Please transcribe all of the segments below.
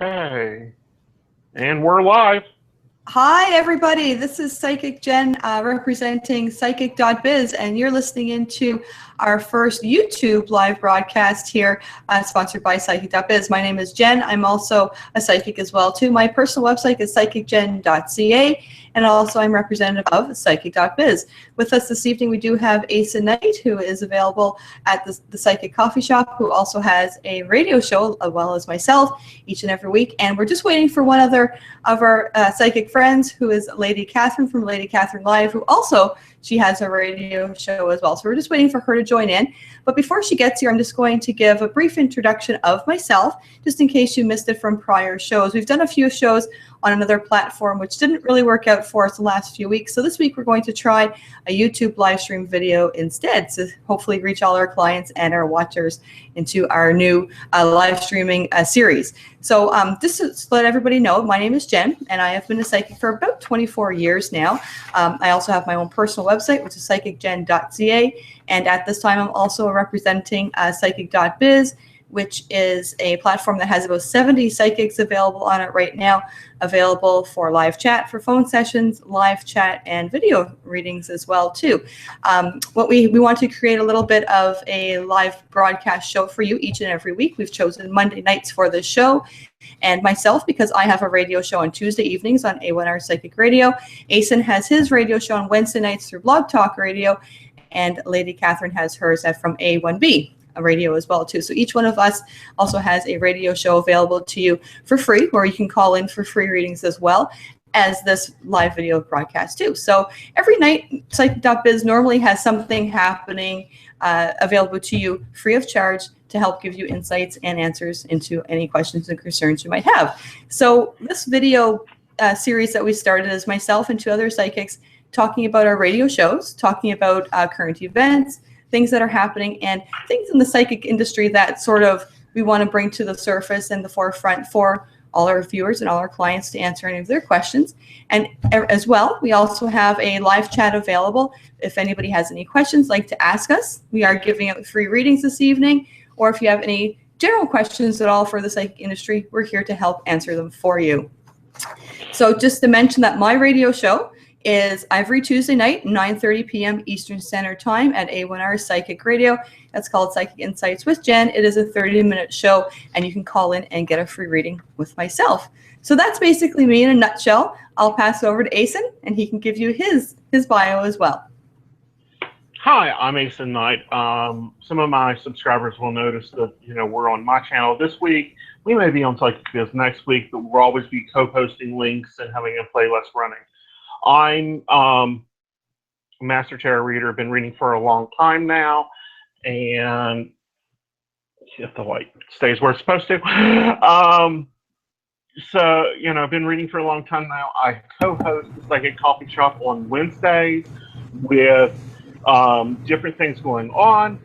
Okay. And we're live. Hi, everybody. This is Psychic Jen representing Psychic.biz, and you're listening into our first YouTube live broadcast here, sponsored by Psychic.biz. My name is Jen. I'm also a psychic as well, too. My personal website is psychicgen.ca, and also I'm representative of Psychic.biz. With us this evening, we do have Aeson, who is available at the Psychic Coffee Shop, who also has a radio show, as well as myself, each and every week. And we're just waiting for one other of our psychic friends, who is Lady Catherine from Lady Catherine Live, who also, she has a radio show as well. So we're just waiting for her to join in. But before she gets here, I'm just going to give a brief introduction of myself, just in case you missed it from prior shows. We've done a few shows on another platform, which didn't really work out for us the last few weeks. So this week we're going to try a YouTube live stream video instead, to hopefully reach all our clients and our watchers into our new live streaming series. So just to let everybody know, my name is Jen, and I have been a psychic for about 24 years now. I also have my own personal website, which is psychicgen.ca, and at this time I'm also representing Psychic.biz, which is a platform that has about 70 psychics available on it right now, available for live chat, for phone sessions, live chat, and video readings as well, too. What we want to create a little bit of a live broadcast show for you each and every week. We've chosen Monday nights for this show. And myself, because I have a radio show on Tuesday evenings on A1R Psychic Radio. Aeson has his radio show on Wednesday nights through Blog Talk Radio. And Lady Catherine has hers from A1B. Radio as well, too. So each one of us also has a radio show available to you for free, or you can call in for free readings as well as this live video broadcast too. So every night, Psychic.biz normally has something happening available to you free of charge to help give you insights and answers into any questions and concerns you might have. So this video series that we started is myself and two other psychics talking about our radio shows, talking about current events, things that are happening, and things in the psychic industry that sort of we want to bring to the surface and the forefront for all our viewers and all our clients to answer any of their questions. And as well, we also have a live chat available. If anybody has any questions like to ask us, we are giving out free readings this evening, or if you have any general questions at all for the psychic industry, we're here to help answer them for you. So just to mention that my radio show is every Tuesday night, 9:30 p.m. Eastern Standard Time at A1R Psychic Radio. That's called Psychic Insights with Jen. It is a 30-minute show, and you can call in and get a free reading with myself. So that's basically me in a nutshell. I'll pass it over to Aeson, and he can give you his bio as well. Hi, I'm Aeson Knight. Some of my subscribers will notice that we're on my channel this week. We may be on Psychic.biz next week, but we'll always be co-posting links and having a playlist running. I'm a Master Tarot reader. I've been reading for a long time now, and if the light stays where it's supposed to. So, I've been reading for a long time now. I co-host the Psychic Coffee Shop on Wednesdays with different things going on.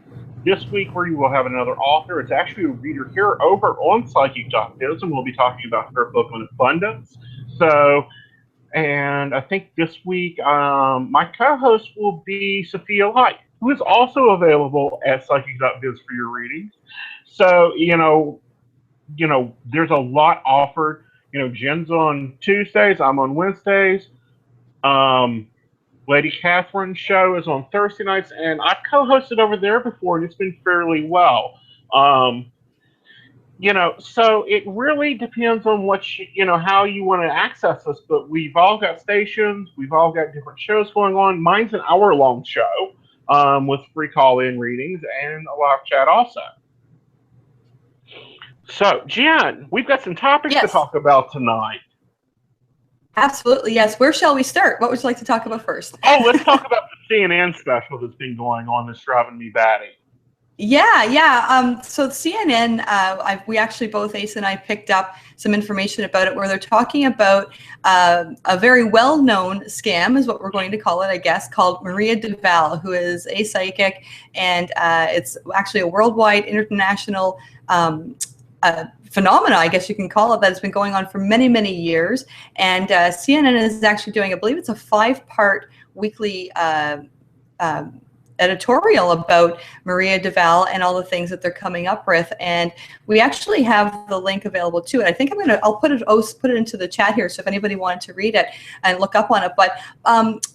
This week, we will have another author. It's actually a reader here over on Psychic.biz, and we'll be talking about her book on abundance. And I think this week, my co-host will be Sophia Light, who is also available at Psychic.biz for your readings. So, there's a lot offered. Jen's on Tuesdays, I'm on Wednesdays. Lady Catherine's show is on Thursday nights, and I've co-hosted over there before, and it's been fairly well. So it really depends on what how you want to access us. But we've all got stations, we've all got different shows going on. Mine's an hour-long show with free call-in readings and a live chat also. So, Jen, we've got some topics to talk about tonight. Absolutely, yes. Where shall we start? What would you like to talk about first? Oh, let's talk about the CNN special that's been going on that's driving me batty. Yeah. So CNN, we actually both, Aeson and I, picked up some information about it where they're talking about a very well-known scam, is what we're going to call it, I guess, called Maria Duval, who is a psychic, and it's actually a worldwide, international phenomena, I guess you can call it, that has been going on for many, many years. And CNN is actually doing, I believe it's a 5-part weekly editorial about Maria Duval and all the things that they're coming up with, and we actually have the link available to it. I think I'll put it into the chat here, so if anybody wanted to read it and look up on it. But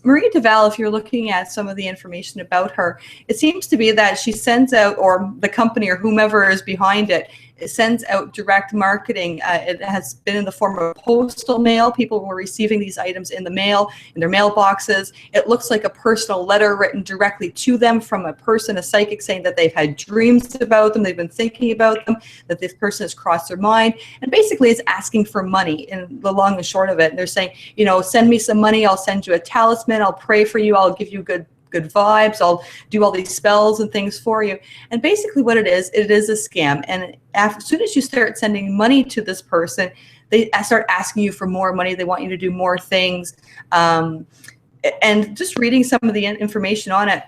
Maria Duval, if you're looking at some of the information about her, it seems to be that she sends out, or the company or whomever is behind it, sends out direct marketing. It has been in the form of postal mail. People were receiving these items in the mail, in their mailboxes. It looks like a personal letter written directly to them from a person, a psychic, saying that they've had dreams about them, they've been thinking about them, that this person has crossed their mind, and basically it's asking for money in the long and short of it. And they're saying, you know, send me some money, I'll send you a talisman, I'll pray for you, I'll give you good vibes, I'll do all these spells and things for you. And basically what it is a scam. And as soon as you start sending money to this person, they start asking you for more money. They want you to do more things. And just reading some of the information on it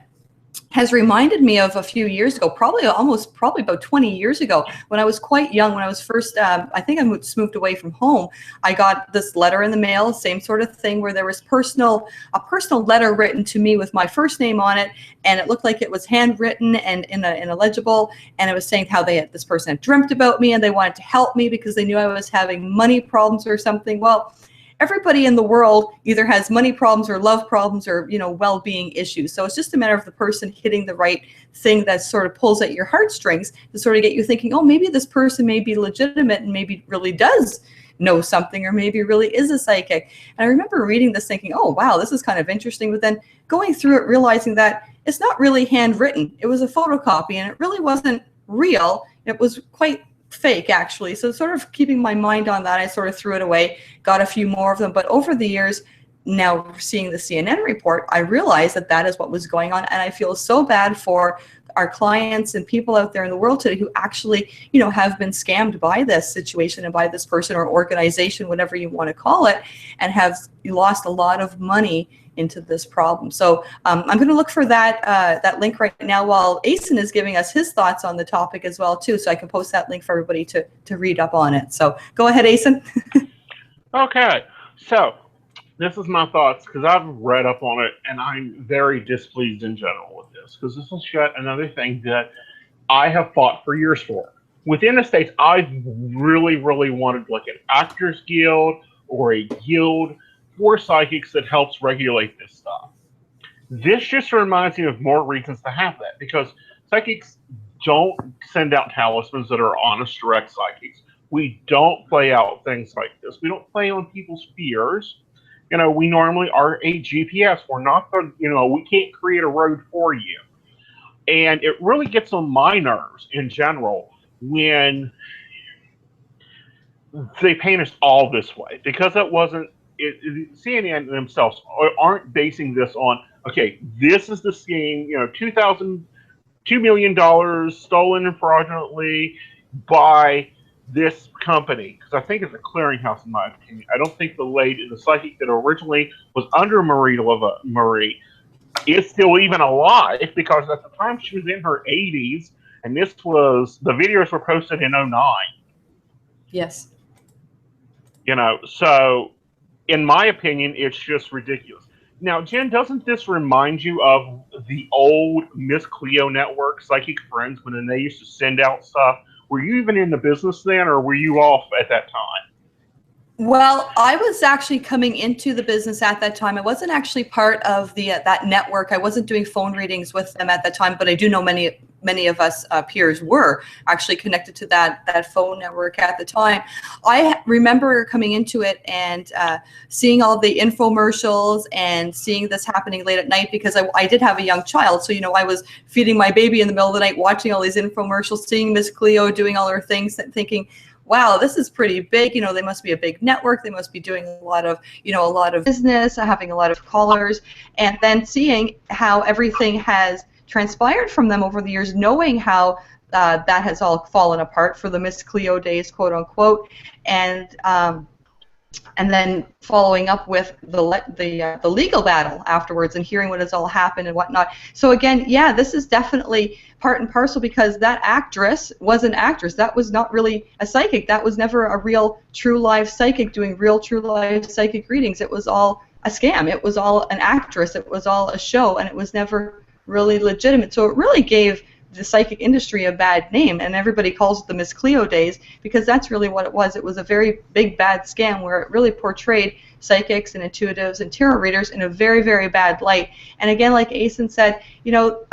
has reminded me of a few years ago, probably about 20 years ago, when I was quite young, when I was first, I think I moved away from home. I got this letter in the mail, same sort of thing, where there was a personal letter written to me with my first name on it, and it looked like it was handwritten and in a legible, and it was saying how this person had dreamt about me and they wanted to help me because they knew I was having money problems or something. Well, everybody in the world either has money problems or love problems or, you know, well-being issues. So it's just a matter of the person hitting the right thing that sort of pulls at your heartstrings to sort of get you thinking, oh, maybe this person may be legitimate and maybe really does know something, or maybe really is a psychic. And I remember reading this thinking, oh, wow, this is kind of interesting. But then going through it, realizing that it's not really handwritten. It was a photocopy, and it really wasn't real. It was quite fake, actually. So sort of keeping my mind on that, I sort of threw it away, got a few more of them. But over the years, now seeing the CNN report, I realized that that is what was going on. And I feel so bad for our clients and people out there in the world today who actually, you know, have been scammed by this situation and by this person or organization, whatever you want to call it, and have lost a lot of money into this problem. So I'm going to look for that link right now while Aeson is giving us his thoughts on the topic as well too, so I can post that link for everybody to read up on it. So go ahead, Aeson. Okay, so this is my thoughts, because I've read up on it and I'm very displeased in general with this, because this is yet another thing that I have fought for years for. Within the States, I really wanted like an actors guild or a guild for psychics that helps regulate this stuff. This just reminds me of more reasons to have that, because psychics don't send out talismans that are honest, direct psychics. We don't play out things like this. We don't play on people's fears. You know, we normally are a GPS. We're not the, you know, we can't create a road for you. And it really gets on my nerves in general when they paint us all this way, because it wasn't, CNN themselves aren't basing this on, okay, this is the scheme, you know, $2 million stolen fraudulently by this company, because I think it's a clearinghouse in my opinion. I don't think the psychic that originally was under Marie is still even alive, because at the time she was in her 80s, and the videos were posted in 2009. Yes. You know, so in my opinion, it's just ridiculous. Now, Jen, doesn't this remind you of the old Miss Cleo network, Psychic Friends, when they used to send out stuff? Were you even in the business then, or were you off at that time? Well, I was actually coming into the business at that time. I wasn't actually part of the that network. I wasn't doing phone readings with them at that time, but I do know many of us peers were actually connected to that phone network at the time. I remember coming into it and seeing all the infomercials and seeing this happening late at night, because I did have a young child. So, you know, I was feeding my baby in the middle of the night, watching all these infomercials, seeing Miss Cleo doing all her things, thinking, wow, this is pretty big. You know, they must be a big network. They must be doing a lot of business, having a lot of callers, and then seeing how everything has transpired from them over the years, knowing how that has all fallen apart for the Miss Cleo days, quote unquote, and then following up with the legal battle afterwards and hearing what has all happened and whatnot. So again, yeah, this is definitely part and parcel, because that actress was an actress. That was not really a psychic. That was never a real true live psychic doing real true live psychic readings. It was all a scam. It was all an actress. It was all a show, and it was never really legitimate. So it really gave the psychic industry a bad name, and everybody calls it the Miss Cleo days, because that's really what it was. It was a very big bad scam where it really portrayed psychics and intuitives and tarot readers in a very, very bad light. And again, like Aeson said, you know,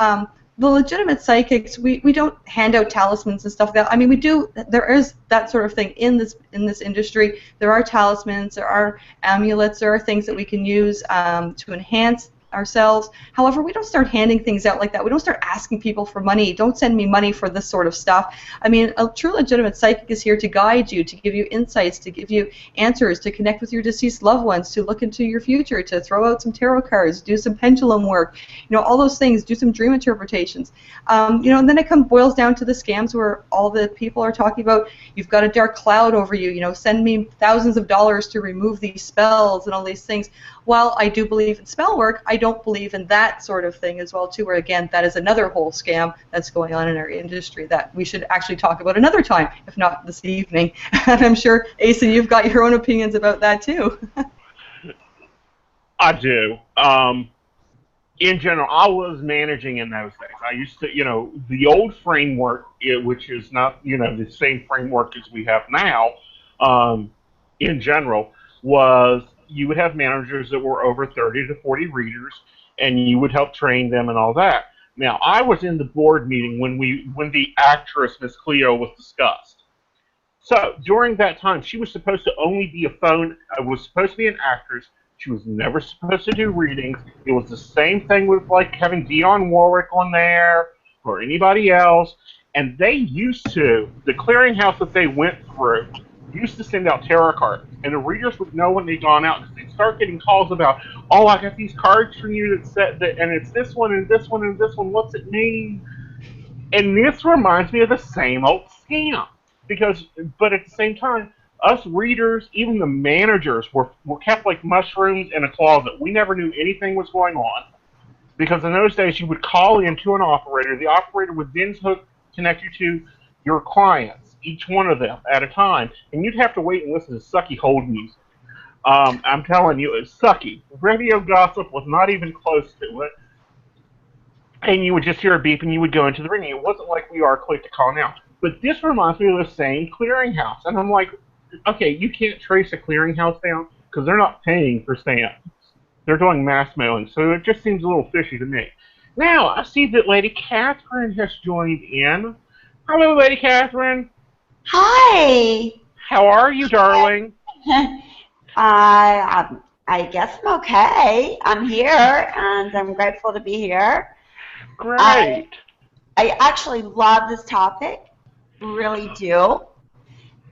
the legitimate psychics, we don't hand out talismans and stuff like that. I mean, we do. There is that sort of thing in this industry. There are talismans, there are amulets, there are things that we can use to enhance ourselves. However, we don't start handing things out like that. We don't start asking people for money. Don't send me money for this sort of stuff. I mean, a true legitimate psychic is here to guide you, to give you insights, to give you answers, to connect with your deceased loved ones, to look into your future, to throw out some tarot cards, do some pendulum work, you know, all those things, do some dream interpretations. You know, and then it boils down to the scams where all the people are talking about, you've got a dark cloud over you, you know, send me thousands of dollars to remove these spells and all these things. While I do believe in spell work, I don't believe in that sort of thing as well, too, where, again, that is another whole scam that's going on in our industry that we should actually talk about another time, if not this evening. And I'm sure, Aeson, you've got your own opinions about that, too. I do. In general, I was managing in those days. I used to, you know, the old framework, which is not, you know, the same framework as we have now, in general, was you would have managers that were over 30 to 40 readers, and you would help train them and all that. Now, I was in the board meeting when the actress Miss Cleo was discussed. So during that time, she was supposed to only be was supposed to be an actress. She was never supposed to do readings. It was the same thing with like having Dionne Warwick on there or anybody else. And they used to, the clearinghouse that they went through, used to send out tarot cards, and the readers would know when they'd gone out because they'd start getting calls about, oh, I got these cards from you that said that, and it's this one and this one and this one. What's it mean? And this reminds me of the same old scam but at the same time, us readers, even the managers, were kept like mushrooms in a closet. We never knew anything was going on because in those days you would call in to an operator. The operator would then connect you to your clients, each one of them at a time, and you'd have to wait and listen to sucky hold music. I'm telling you, it's sucky. Radio gossip was not even close to it, and you would just hear a beep and you would go into the ring. It wasn't like we are quick to call now. But this reminds me of the same clearinghouse, and I'm like, okay, you can't trace a clearinghouse down because they're not paying for stamps. They're doing mass mailing, so it just seems a little fishy to me. Now, I see that Lady Catherine has joined in. Hello, Lady Catherine. Hi. How are you, darling? I guess I'm okay. I'm here, and I'm grateful to be here. Great. I actually love this topic, really do.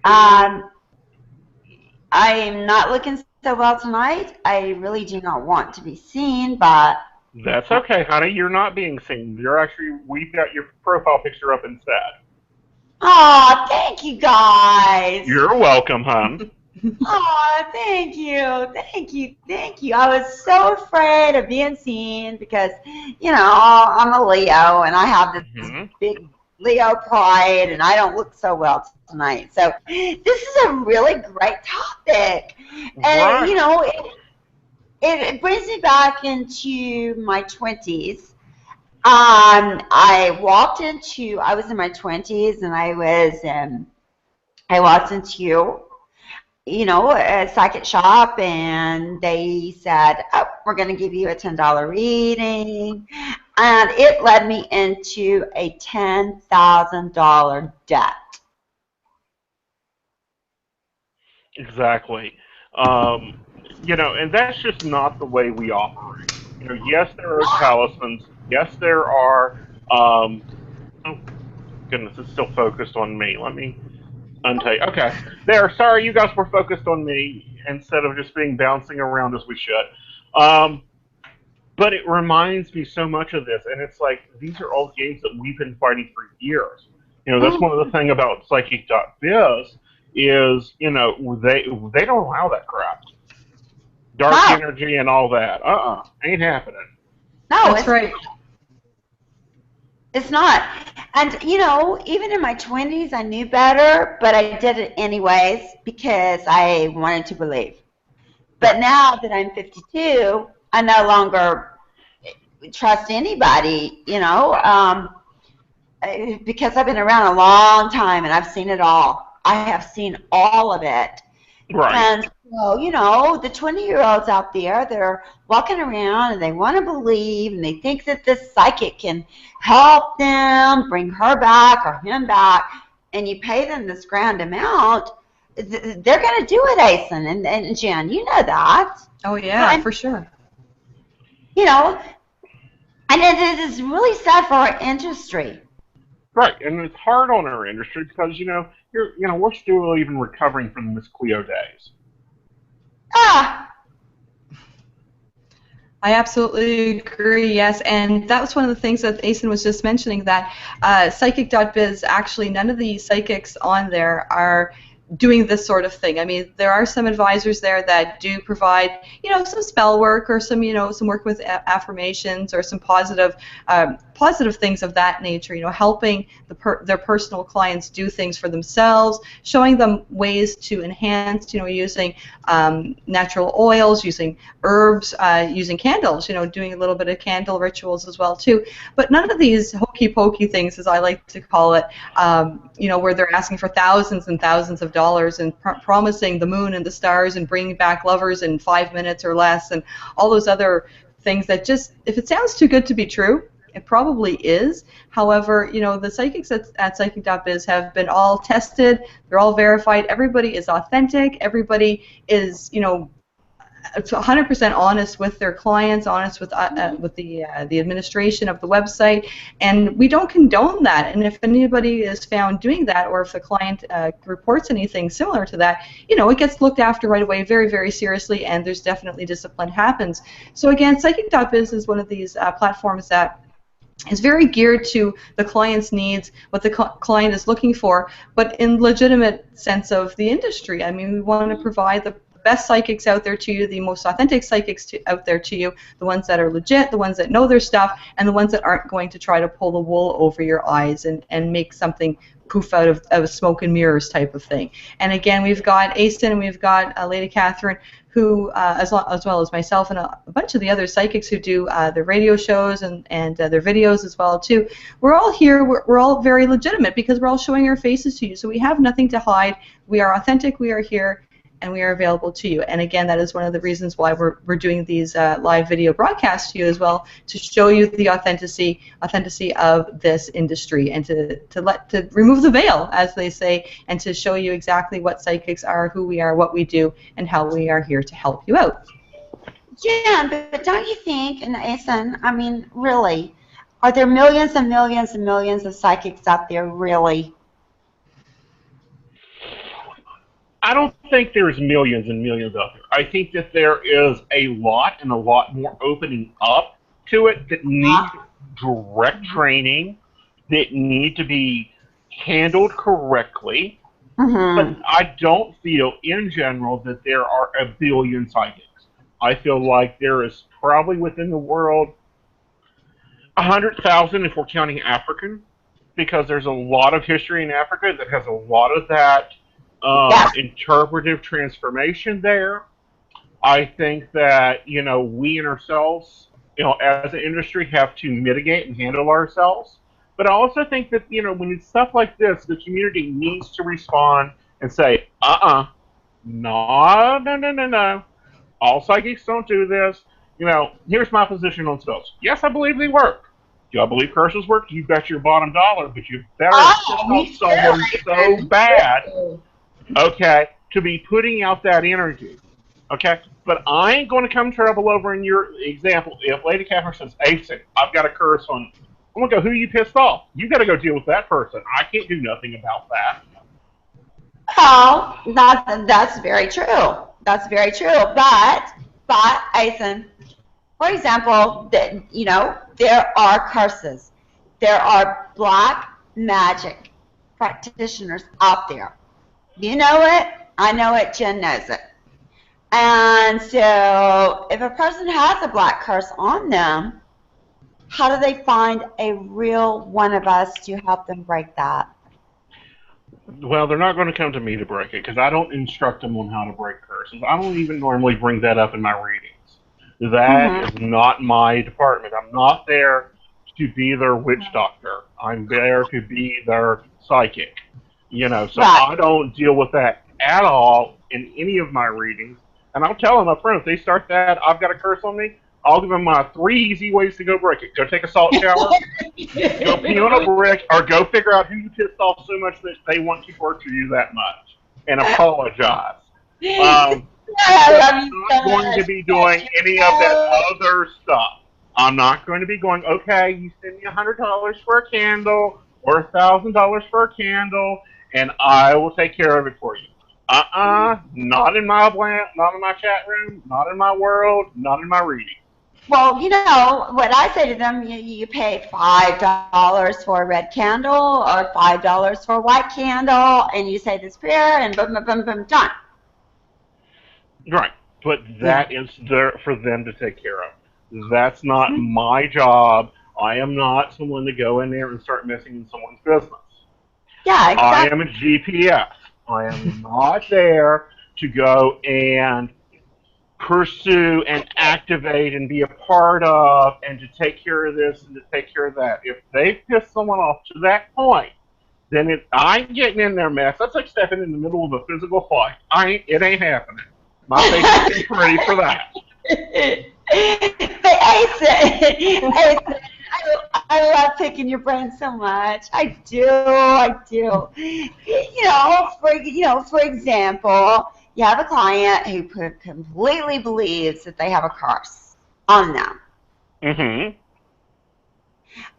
I am not looking so well tonight. I really do not want to be seen, but... That's okay, honey. You're not being seen. We've got your profile picture up instead. Oh, thank you, guys. You're welcome, hon. Oh, thank you. Thank you. Thank you. I was so afraid of being seen because, you know, I'm a Leo, and I have this big Leo pride, and I don't look so well tonight. So this is a really great topic. And, right. you know, it brings me back into my 20s. I was in my 20s, and I walked into, you know, a psychic shop, and they said, oh, we're going to give you a $10 reading. And it led me into a $10,000 debt. Exactly. You know, and that's just not the way we operate. You know, yes, there are talismans. Yes, there are. Oh, goodness, it's still focused on me. Let me untie. Okay, there. Sorry, you guys were focused on me instead of just being bouncing around as we should. But it reminds me so much of this, and it's like these are all games that we've been fighting for years. You know, that's one of the things about Psychic.biz is, you know, they don't allow that crap. Dark energy and all that. Ain't happening. No, that's right. It's not. And, you know, even in my 20s, I knew better, but I did it anyways because I wanted to believe. But now that I'm 52, I no longer trust anybody, because I've been around a long time and I've seen it all. I have seen all of it. Right. And so, the 20-year-olds out there, they're walking around and they want to believe and they think that this psychic can help them bring her back or him back, and you pay them this grand amount, they're going to do it, Aeson and Jen. You know that. Oh, yeah, and, for sure. And it is really sad for our industry. Right, and it's hard on our industry because we're still even recovering from the Miss Cleo days. I absolutely agree, yes, and that was one of the things that Aeson was just mentioning, that Psychic.biz, actually none of the psychics on there are doing this sort of thing. I mean, there are some advisors there that do provide, some spell work or some work with affirmations or some positive things of that nature, helping their personal clients do things for themselves, showing them ways to enhance, using natural oils, using herbs, using candles, doing a little bit of candle rituals as well too. But none of these hokey pokey things, as I like to call it, where they're asking for thousands and thousands of dollars and promising the moon and the stars and bringing back lovers in 5 minutes or less, and all those other things that just, if it sounds too good to be true, it probably is. However, the psychics at Psychic.biz have been all tested. They're all verified. Everybody is authentic. Everybody is, 100% honest with their clients, honest with the administration of the website, and we don't condone that. And if anybody is found doing that, or if the client reports anything similar to that, it gets looked after right away, very, very seriously, and there's definitely discipline happens. So again, Psychic.biz is one of these platforms that is very geared to the client's needs, what the client is looking for, but in legitimate sense of the industry. I mean, we want to provide the best psychics out there to you, the most authentic psychics out there to you, the ones that are legit, the ones that know their stuff, and the ones that aren't going to try to pull the wool over your eyes and make something poof out of smoke and mirrors type of thing. And again, we've got Aeson and we've got Lady Catherine, who, as well as myself and a bunch of the other psychics who do their radio shows and their videos as well too. We're all here. We're all very legitimate because we're all showing our faces to you. So we have nothing to hide. We are authentic. We are here. And we are available to you. And again, that is one of the reasons why we're doing these live video broadcasts to you as well, to show you the authenticity of this industry, and to remove the veil, as they say, and to show you exactly what psychics are, who we are, what we do, and how we are here to help you out. Yeah, but don't you think, and Aeson, I mean, really, are there millions and millions and millions of psychics out there, really? I don't think there's millions and millions out there. I think that there is a lot and a lot more opening up to it that need direct training, that need to be handled correctly. But I don't feel, in general, that there are a billion psychics. I feel like there is probably within the world 100,000 if we're counting African, because there's a lot of history in Africa that has a lot of that interpretive transformation there. I think that, we in ourselves, as an industry have to mitigate and handle ourselves. But I also think that, when it's stuff like this, the community needs to respond and say, no. All psychics don't do this. Here's my position on spells. Yes, I believe they work. Do I believe curses work? You bet your bottom dollar, but you better help someone so bad, okay, to be putting out that energy, okay? But I ain't going to come trouble over in your example. If Lady Catherine says, Aeson, I've got a curse on, I'm going to go, who you pissed off? You got to go deal with that person. I can't do nothing about that. Oh, that's very true. That's very true. But Aeson, for example, there are curses. There are black magic practitioners out there. You know it. I know it. Jen knows it. And so if a person has a black curse on them, how do they find a real one of us to help them break that? Well, they're not going to come to me to break it because I don't instruct them on how to break curses. I don't even normally bring that up in my readings. That is not my department. I'm not there to be their witch doctor. I'm there to be their psychic. So Right. I don't deal with that at all in any of my readings. And I'll tell them up front, if they start that, I've got a curse on me, I'll give them my 3 easy ways to go break it. Go take a salt shower, go pee on a brick, or go figure out who you pissed off so much that they want to torture you that much and apologize. I But love I'm you not so going much. to be doing any of that other stuff. I'm not going to be going, okay, you send me $100 for a candle or $1,000 for a candle, and I will take care of it for you. Not in my not in my chat room, not in my world, not in my reading. Well, what I say to them, you pay $5 for a red candle or $5 for a white candle, and you say this prayer, and boom, boom, boom, boom, done. Right, but that is there for them to take care of. That's not my job. I am not someone to go in there and start messing in someone's business. Yeah, exactly. I am a GPS. I am not there to go and pursue and activate and be a part of and to take care of this and to take care of that. If they piss someone off to that point, then I'm getting in their mess. That's like stepping in the middle of a physical fight. It ain't happening. My face is too pretty for that. But Aeson, I love picking your brain so much. I do. For example, you have a client who completely believes that they have a curse on them. Mm-hmm.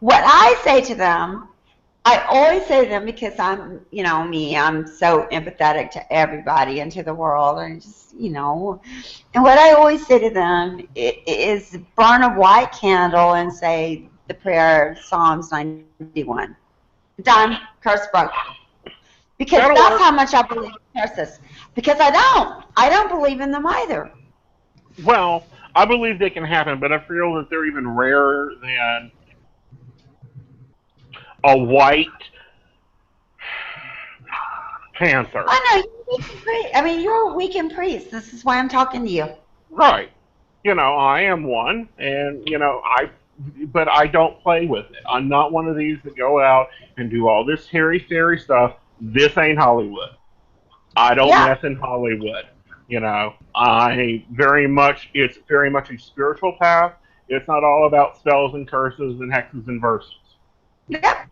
What I say to them, I always say to them, because I'm so empathetic to everybody and to the world, and and what I always say to them is burn a white candle and say the prayer Psalms 91. Done. Curse broken. Because that's how much I believe in curses. Because I don't believe in them either. Well, I believe they can happen, but I feel that they're even rarer than a white panther. I know you're a weekend priest. This is why I'm talking to you. Right. I am one, and but I don't play with it. I'm not one of these that go out and do all this hairy fairy stuff. This ain't Hollywood. I don't mess in Hollywood. It's very much a spiritual path. It's not all about spells and curses and hexes and verses. Yep.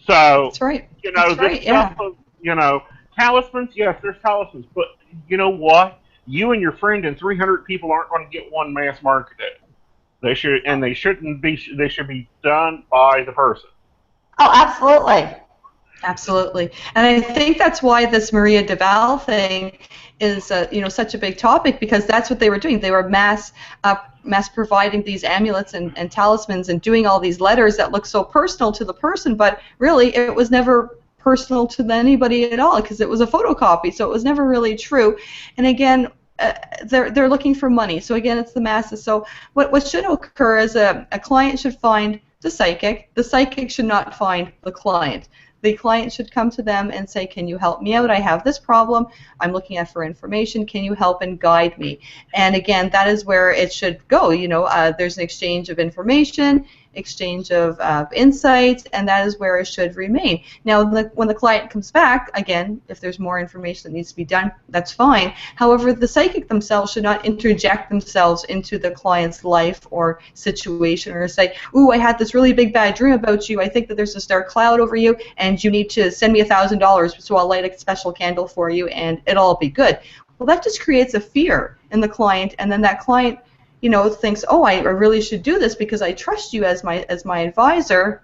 So that's right. Stuff of, talismans, yes, there's talismans, but you know what? You and your friend and 300 people aren't going to get one mass marketed. They should be done by the person. Oh, absolutely. Absolutely. And I think that's why this Maria Deval thing is such a big topic, because that's what they were doing. They were mass providing these amulets and talismans and doing all these letters that look so personal to the person, but really it was never personal to anybody at all, because it was a photocopy, so it was never really true. And again, they're looking for money. So again, it's the masses. So what should occur is a client should find the psychic. The psychic should not find the client. The client should come to them and say, can you help me out? I have this problem. I'm looking for information. Can you help and guide me? And again, that is where it should go. There's an exchange of information, exchange of insights, and that is where it should remain. Now, when the client comes back, again, if there's more information that needs to be done, that's fine. However, the psychic themselves should not interject themselves into the client's life or situation or say, ooh, I had this really big bad dream about you. I think that there's this dark cloud over you, and you need to send me $1,000, so I'll light a special candle for you, and it'll all be good. Well, that just creates a fear in the client, and then that client thinks, oh, I really should do this because I trust you as my advisor,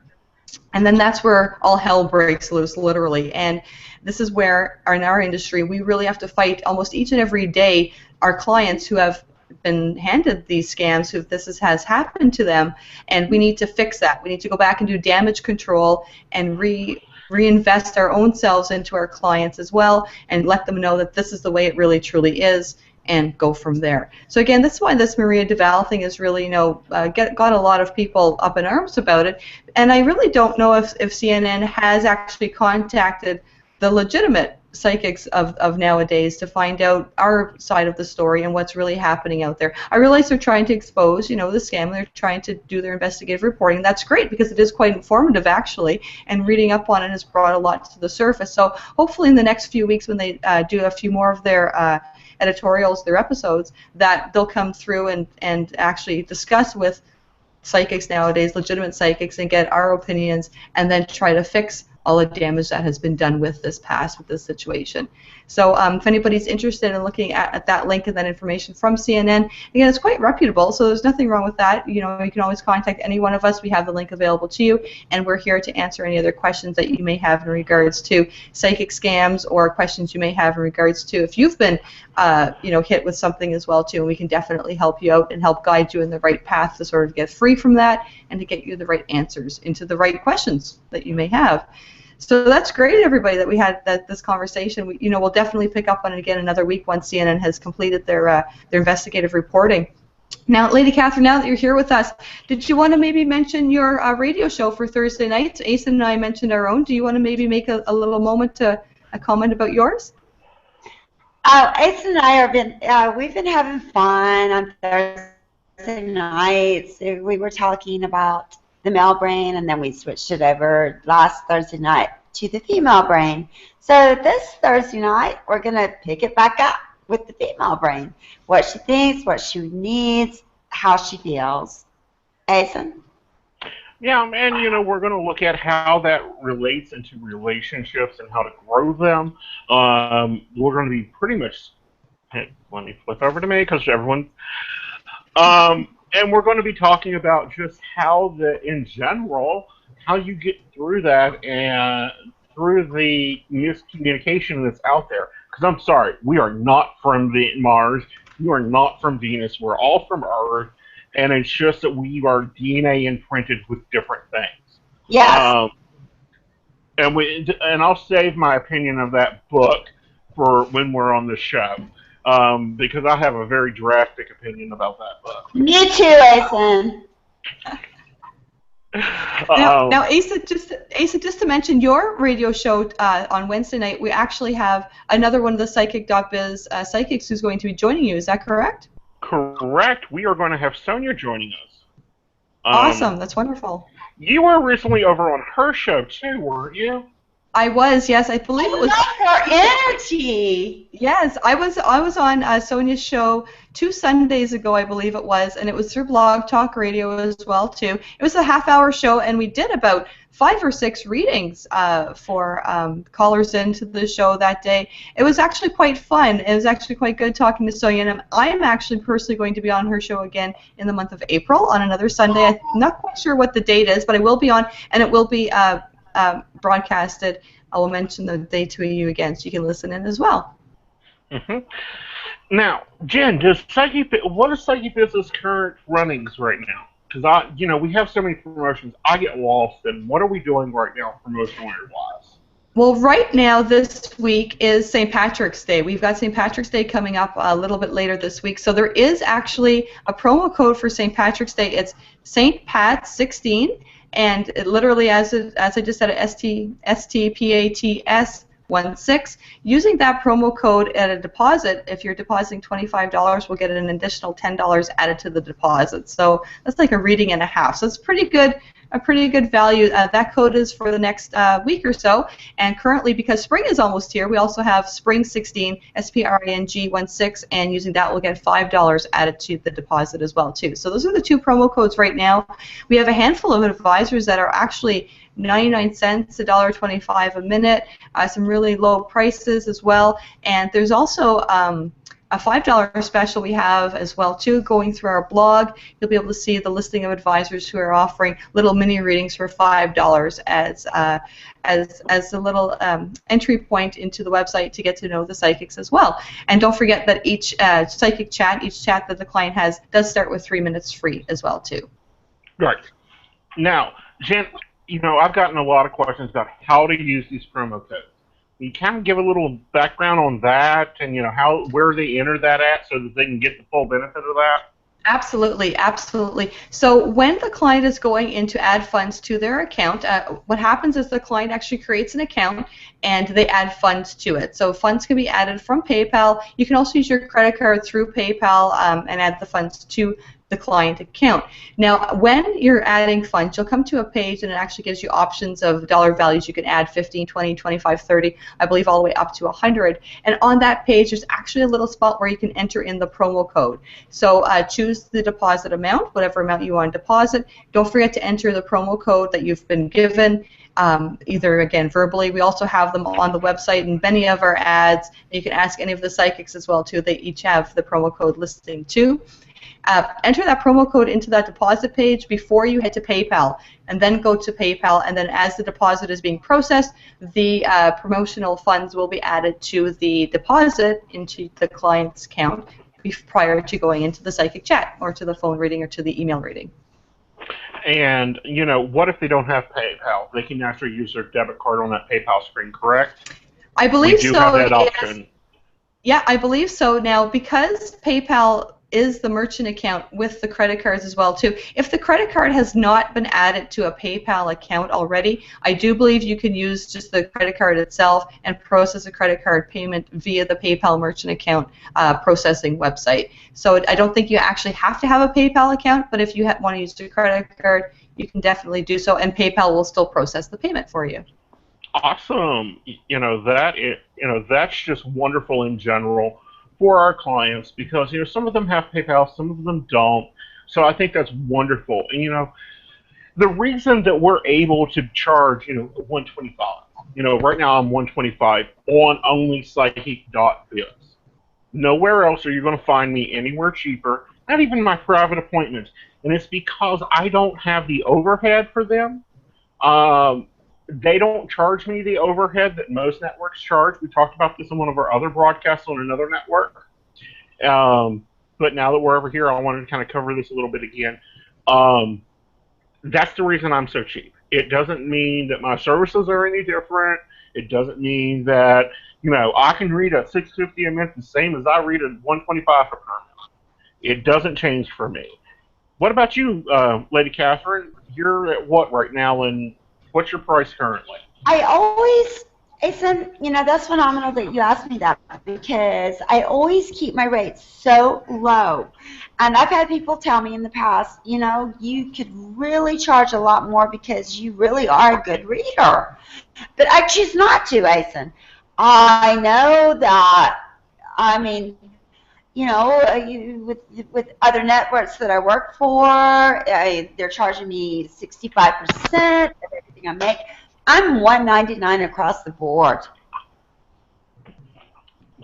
and then that's where all hell breaks loose, literally. And this is where, in our industry, we really have to fight almost each and every day our clients who have been handed these scams, who has happened to them, and we need to fix that. We need to go back and do damage control and reinvest our own selves into our clients as well, and let them know that this is the way it really truly is, and go from there. So again, that's why this Maria Deval thing is really, got a lot of people up in arms about it. And I really don't know if CNN has actually contacted the legitimate psychics of nowadays to find out our side of the story and what's really happening out there. I realize they're trying to expose, the scam. They're trying to do their investigative reporting. That's great because it is quite informative, actually, and reading up on it has brought a lot to the surface. So hopefully in the next few weeks when they do a few more of their editorials, their episodes, that they'll come through and actually discuss with psychics nowadays, legitimate psychics, and get our opinions and then try to fix all the damage that has been done with this situation. So if anybody's interested in looking at that link and that information from CNN, again, it's quite reputable, so there's nothing wrong with that. You can always contact any one of us. We have the link available to you, and we're here to answer any other questions that you may have in regards to psychic scams or questions you may have in regards to if you've been hit with something as well, too, and we can definitely help you out and help guide you in the right path to sort of get free from that and to get you the right answers into the right questions that you may have. So that's great, everybody, that we had this conversation. We'll definitely pick up on it again another week once CNN has completed their investigative reporting. Now, Lady Catherine, now that you're here with us, did you want to maybe mention your radio show for Thursday nights? Aeson and I mentioned our own. Do you want to maybe make a little moment to comment about yours? Aeson and I we've been having fun on Thursday nights. We were talking about the male brain, and then we switched it over last Thursday night to the female brain. So this Thursday night, we're going to pick it back up with the female brain. What she thinks, what she needs, how she feels. Aeson? Yeah, and we're going to look at how that relates into relationships and how to grow them. We're going to be pretty much, let me flip over to me because everyone, and we're going to be talking about just how in general, how you get through that and through the miscommunication that's out there. Because I'm sorry, we are not from Mars. We are not from Venus. We're all from Earth. And it's just that we are DNA imprinted with different things. Yes. And I'll save my opinion of that book for when we're on the show. Because I have a very drastic opinion about that book. Me too, Aeson. Now, Asa, just to mention your radio show on Wednesday night, we actually have another one of the Psychic.biz psychics who's going to be joining you. Is that correct? Correct. We are going to have Sonia joining us. Awesome. That's wonderful. You were recently over on her show too, weren't you? I was, yes. I believe it was. I love her energy. Yes, I was on Sonia's show 2 Sundays ago, I believe it was, and it was through Blog Talk Radio as well too. It was a half-hour show, and we did about 5 or 6 readings for callers into the show that day. It was actually quite fun. It was actually quite good talking to Sonia, and I'm actually personally going to be on her show again in the month of April on another Sunday. I'm not quite sure what the date is, but I will be on, and it will be broadcasted. I will mention the date to you again so you can listen in as well. Mm-hmm. Now, Jen, what is Psychic.biz's current runnings right now? Because we have so many promotions, I get lost in what are we doing right now promotional-wise? Well, right now, this week is St. Patrick's Day. We've got St. Patrick's Day coming up a little bit later this week. So there is actually a promo code for St. Patrick's Day. It's St. Pat 16. And it literally, as I just said, STPATS 16. Using that promo code at a deposit, if you're depositing $25, we'll get an additional $10 added to the deposit. So that's like a reading and a half. So it's pretty good. A pretty good value. That code is for the next week or so, and currently, because spring is almost here, we also have Spring 16, SPRING 16, and using that we'll get $5 added to the deposit as well too. So those are the 2 promo codes right now. We have a handful of advisors that are actually 99 cents, $1.25 a minute, some really low prices as well, and there's also a $5 special we have as well too. Going through our blog, you'll be able to see the listing of advisors who are offering little mini readings for $5 as a little entry point into the website to get to know the psychics as well. And don't forget that each psychic chat, each chat that the client has, does start with 3 minutes free as well too. Right. Now, Jen, I've gotten a lot of questions about how to use these promo codes. You kind of give a little background on that, and where they enter that at, so that they can get the full benefit of that. Absolutely, absolutely. So when the client is going in to add funds to their account, what happens is the client actually creates an account and they add funds to it. So funds can be added from PayPal. You can also use your credit card through PayPal and add the funds to the client account. Now, when you're adding funds, you'll come to a page and it actually gives you options of dollar values. You can add 15, 20, 25, 30, I believe all the way up to 100. And on that page, there's actually a little spot where you can enter in the promo code. So choose the deposit amount, whatever amount you want to deposit. Don't forget to enter the promo code that you've been given, either, again, verbally. We also have them on the website and many of our ads. You can ask any of the psychics as well, too. They each have the promo code listing, too. Enter that promo code into that deposit page before you head to PayPal, and then go to PayPal, and then as the deposit is being processed, the promotional funds will be added to the deposit into the client's account prior to going into the psychic chat or to the phone reading or to the email reading. And, you know, what if they don't have PayPal? They can actually use their debit card on that PayPal screen, correct? I believe so. We do have that option. Yeah, I believe so. Now, because PayPal is the merchant account with the credit cards as well too. If the credit card has not been added to a PayPal account already, I do believe you can use just the credit card itself and process a credit card payment via the PayPal merchant account processing website. So I don't think you actually have to have a PayPal account, but if you want to use your credit card, you can definitely do so, and PayPal will still process the payment for you. Awesome. That's just wonderful in general for our clients, because some of them have PayPal, some of them don't. So I think that's wonderful. And the reason that we're able to charge $125, right now I'm $125 on only Psychic.biz. Nowhere else are you going to find me anywhere cheaper, not even my private appointments. And it's because I don't have the overhead for them. They don't charge me the overhead that most networks charge. We talked about this in one of our other broadcasts on another network. But now that we're over here, I wanted to kind of cover this a little bit again. That's the reason I'm so cheap. It doesn't mean that my services are any different. It doesn't mean that, I can read a $650 a month the same as I read a $125 per month. It doesn't change for me. What about you, Lady Catherine? You're at what right now, and what's your price currently? I always, Aeson, that's phenomenal that you asked me that, because I always keep my rates so low. And I've had people tell me in the past, you could really charge a lot more because you really are a good reader. But I choose not to, Aeson. I know that, with other networks that I work for, they're charging me 65% of everything I make. I'm $199 across the board.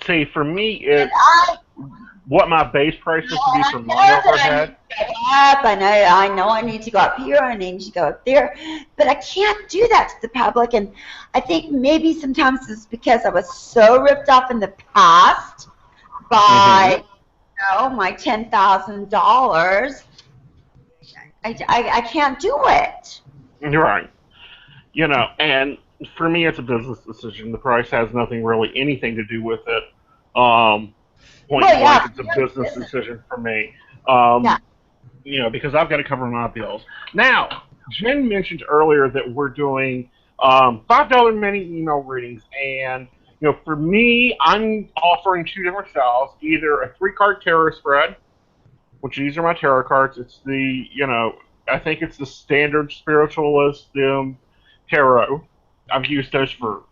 See, for me, it's what my base price is to be for my overhead. I know I need to go up here, I need to go up there, but I can't do that to the public. And I think maybe sometimes it's because I was so ripped off in the past by my $10,000. I can't do it. You're right. And for me, it's a business decision. The price has anything to do with it. Blank, it's a business decision for me. Because I've got to cover my bills. Now, Jen mentioned earlier that we're doing $5 mini email readings, and for me, I'm offering two different styles. Either a 3-card tarot spread, which these are my tarot cards. It's the, I think it's the standard spiritualist tarot. I've used those for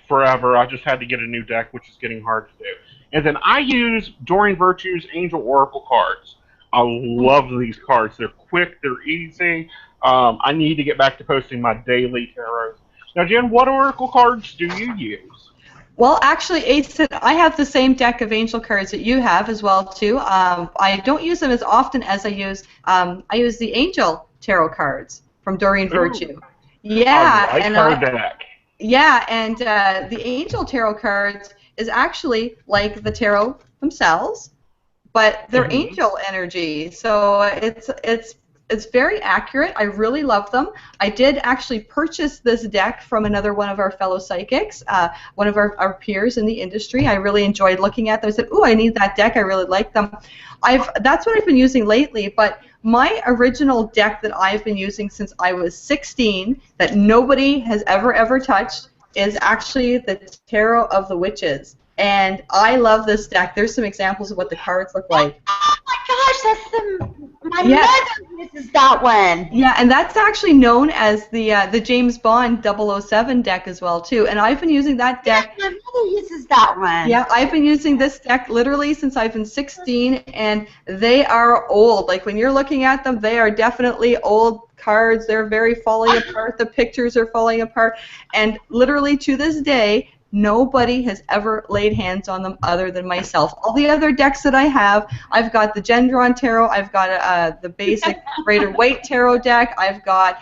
forever. I just had to get a new deck, which is getting hard to do. And then I use Doreen Virtue's Angel Oracle cards. I love these cards. They're quick. They're easy. I need to get back to posting my daily tarot. Now, Jen, what Oracle cards do you use? Well, actually, Aeson, I have the same deck of angel cards that you have as well, too. I don't use them as often as I use the angel tarot cards from Doreen Virtue. Yeah, I like her deck. Yeah, and the angel tarot cards is actually like the tarot themselves, but they're angel energy. So it's It's very accurate. I really love them. I did actually purchase this deck from another one of our fellow psychics, one of our peers in the industry. I really enjoyed looking at them. I said, ooh, I need that deck. I really like them. That's what I've been using lately, but my original deck that I've been using since I was 16 that nobody has ever touched is actually the Tarot of the Witches. And I love this deck. There's some examples of what the cards look like. Oh my gosh, my mother uses that one. Yeah, and that's actually known as the James Bond 007 deck as well too. And I've been using that deck. Yeah, my mother uses that one. Yeah, I've been using this deck literally since I've been 16, and they are old. Like when you're looking at them, they are definitely old cards. They're very falling apart. The pictures are falling apart, and literally to this day, nobody has ever laid hands on them other than myself. All the other decks that I have, I've got the Gendron Tarot, I've got the basic Rider-Waite Tarot deck, I've got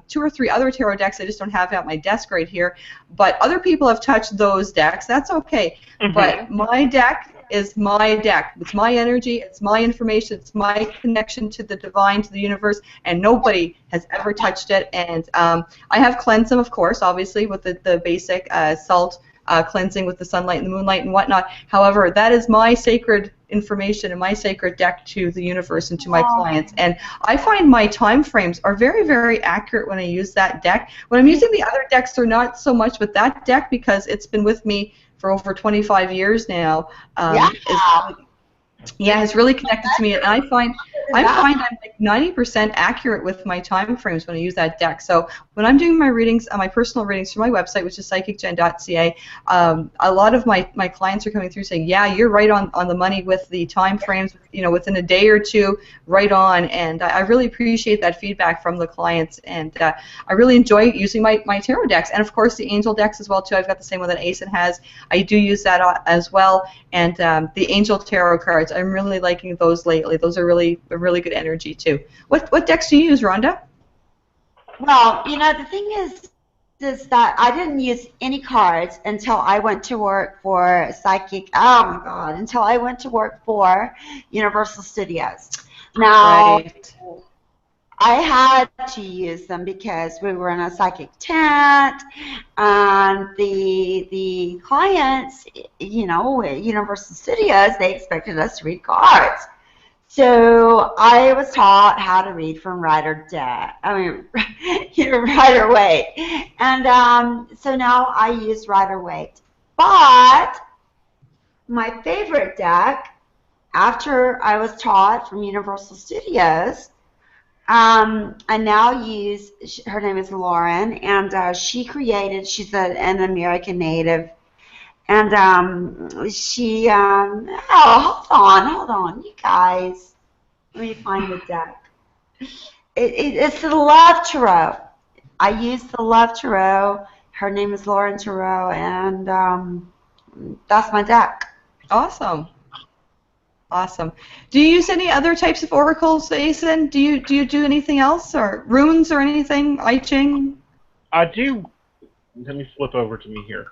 2 or 3 other tarot decks I just don't have at my desk right here. But other people have touched those decks. That's okay. But my deck is my deck. It's my energy, it's my information, it's my connection to the divine, to the universe, and nobody has ever touched it. And I have cleansed them, of course, obviously, with the basic salt cleansing with the sunlight and the moonlight and whatnot. However, that is my sacred information and my sacred deck to the universe and to my clients. And I find my time frames are very accurate when I use that deck. When I'm using the other decks, they're not so much, but that deck, because it's been with me for over 25 years now, has really connected to me, and I find I'm like 90% accurate with my time frames when I use that deck. So when I'm doing my readings, my personal readings through my website, which is psychicgen.ca, a lot of my clients are coming through saying, yeah, you're right on the money with the time frames, within a day or two, right on. And I really appreciate that feedback from the clients, and I really enjoy using my tarot decks, and of course the angel decks as well too. I've got the same one that Aeson has. I do use that as well, and the angel tarot cards, I'm really liking those lately. Those are really good energy too. What decks do you use, Rhonda? Well, the thing is that I didn't use any cards until I went to work for Psychic. Oh my God! Until I went to work for Universal Studios. Now, I had to use them because we were in a psychic tent, and the clients, at Universal Studios, they expected us to read cards. So I was taught how to read from Rider-Waite, and so now I use Rider-Waite. But my favorite deck, after I was taught from Universal Studios, I now use, her name is Lauren, and she's an American native, and hold on, you guys, let me find the deck. It's the Love Tarot. I use the Love Tarot. Her name is Lauren Tarot, and that's my deck. Awesome. Awesome. Do you use any other types of oracles, Aeson? Do you do anything else, or runes or anything? I Ching? I do. Let me flip over to me here.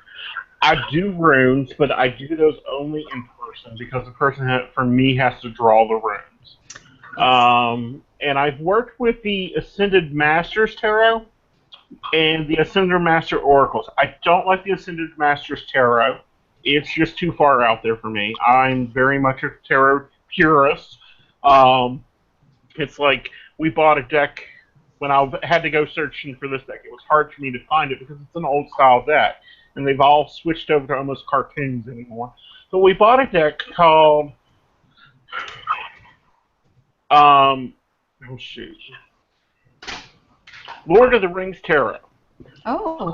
I do runes, but I do those only in person because the person, for me, has to draw the runes. And I've worked with the Ascended Masters Tarot and the Ascended Master Oracles. I don't like the Ascended Masters Tarot. It's just too far out there for me. I'm very much a tarot purist. It's like we bought a deck when I had to go searching for this deck. It was hard for me to find it because it's an old style deck, and they've all switched over to almost cartoons anymore. So we bought a deck called Lord of the Rings Tarot. Oh.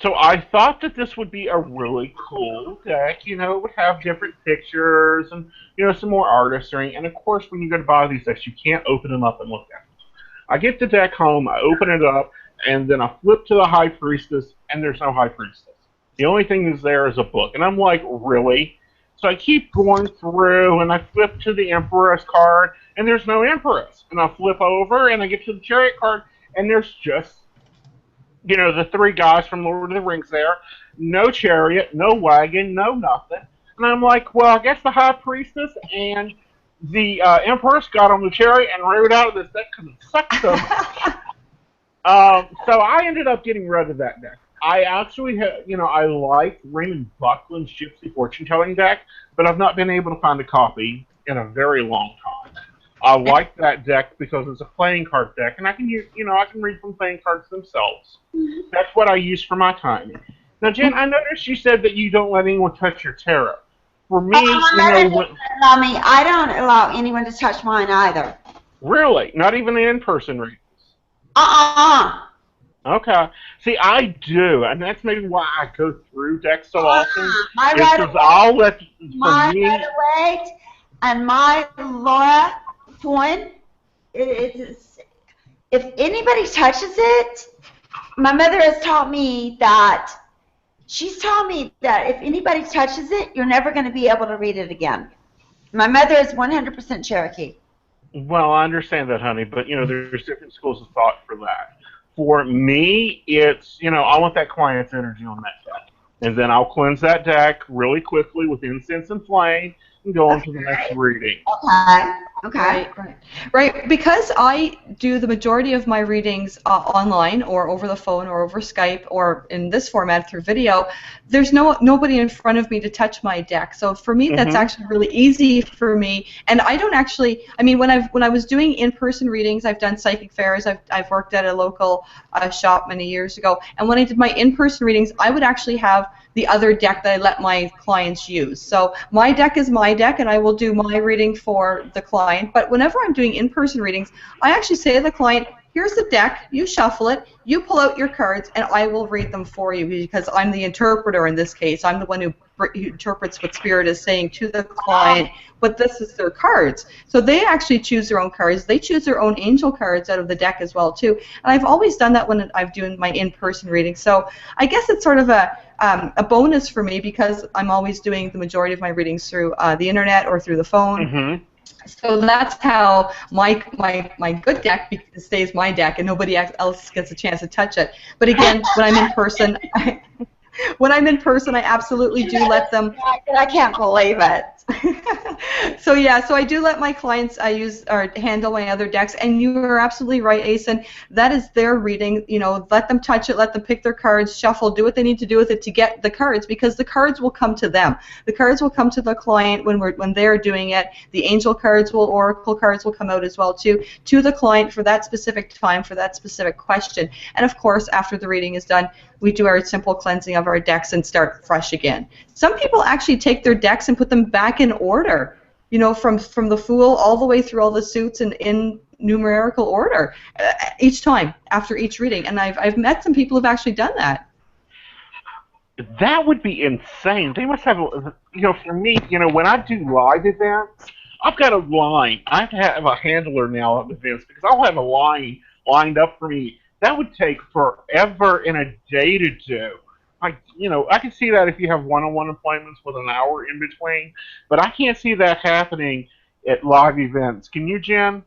So I thought that this would be a really cool deck. It would have different pictures and, some more artistry. And, of course, when you go to buy these decks, you can't open them up and look at them. I get the deck home, I open it up, and then I flip to the High Priestess, and there's no High Priestess. The only thing that's there is a book. And I'm like, really? So I keep going through, and I flip to the Empress card, and there's no Empress. And I flip over, and I get to the Chariot card, and there's just, the 3 guys from Lord of the Rings there. No chariot, no wagon, no nothing. And I'm like, well, I guess the High Priestess and the Empress got on the cherry and rode out of this deck because it sucked so much. So I ended up getting rid of that deck. I actually, I like Raymond Buckland's Gypsy Fortune Telling deck, but I've not been able to find a copy in a very long time. I like that deck because it's a playing card deck, and I can use, I can read from playing cards themselves. That's what I use for my timing. Now, Jen, I noticed you said that you don't let anyone touch your tarot. For me, I don't allow anyone to touch mine either. Really? Not even the in-person readings? Okay. See, I do, and that's maybe why I go through decks so often. My Rider-Waite and my Laura Twin, if anybody touches it, my mother has taught me that, if anybody touches it, you're never going to be able to read it again. My mother is 100% Cherokee. Well, I understand that, honey, but, there's different schools of thought for that. For me, it's, I want that client's energy on that deck. And then I'll cleanse that deck really quickly with incense and flame and go on to the next reading. Okay. Right. Because I do the majority of my readings online or over the phone or over Skype or in this format through video, there's nobody in front of me to touch my deck. So for me, that's actually really easy for me. And I don't actually, when I was doing in-person readings, I've done psychic fairs. I've worked at a local shop many years ago. And when I did my in-person readings, I would actually have the other deck that I let my clients use. So my deck is my deck, and I will do my reading for the client. But whenever I'm doing in-person readings, I actually say to the client, here's the deck, you shuffle it, you pull out your cards, and I will read them for you because I'm the interpreter in this case. I'm the one who interprets what Spirit is saying to the client, but this is their cards. So they actually choose their own cards. They choose their own angel cards out of the deck as well, too. And I've always done that when I'm doing my in-person reading. So I guess it's sort of a bonus for me because I'm always doing the majority of my readings through the internet or through the phone. So that's how my good deck stays my deck, and nobody else gets a chance to touch it. But again, when I'm in person, I absolutely do let them. I can't believe it. So I do let my clients use or handle my other decks, and you are absolutely right, Aeson. That is their reading. Let them touch it, let them pick their cards, shuffle, do what they need to do with it to get the cards, because the cards will come to them. The cards will come to the client when they're doing it. The angel cards oracle cards will come out as well too, to the client for that specific time, for that specific question. And of course, after the reading is done, we do our simple cleansing of our decks and start fresh again. Some people actually take their decks and put them back in order, from the Fool all the way through all the suits and in numerical order each time after each reading. And I've met some people who've actually done that. That would be insane. They must have, for me, when I do live events, I've got a line. I have to have a handler now at events because I'll have a line lined up for me. That would take forever and a day to do. I can see that if you have one-on-one appointments with an hour in between, but I can't see that happening at live events. Can you, Jen?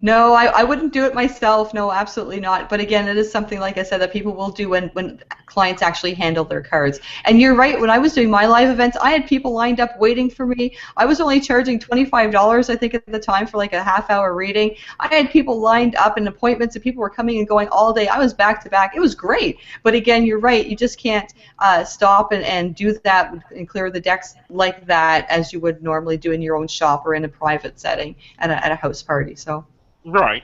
No, I wouldn't do it myself. No, absolutely not. But again, it is something, like I said, that people will do when clients actually handle their cards. And you're right, when I was doing my live events, I had people lined up waiting for me. I was only charging $25, I think, at the time for like a half-hour reading. I had people lined up in appointments, and people were coming and going all day. I was back-to-back. It was great. But again, you're right. You just can't stop and do that and clear the decks like that as you would normally do in your own shop or in a private setting at a house party. So. Right.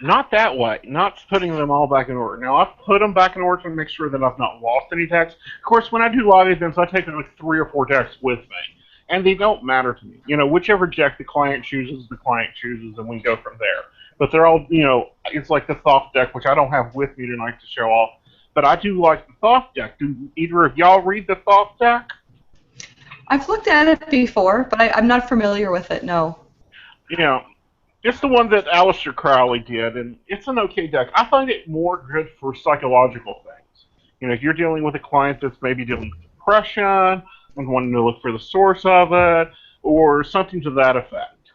Not that way. Not putting them all back in order. Now, I've put them back in order to make sure that I've not lost any decks. Of course, when I do live events, I take like 3 or 4 decks with me. And they don't matter to me. Whichever deck the client chooses, and we go from there. But they're all, it's like the Thoth deck, which I don't have with me tonight to show off. But I do like the Thoth deck. Do either of y'all read the Thoth deck? I've looked at it before, but I'm not familiar with it, no. It's the one that Aleister Crowley did, and it's an okay deck. I find it more good for psychological things. If you're dealing with a client that's maybe dealing with depression and wanting to look for the source of it, or something to that effect.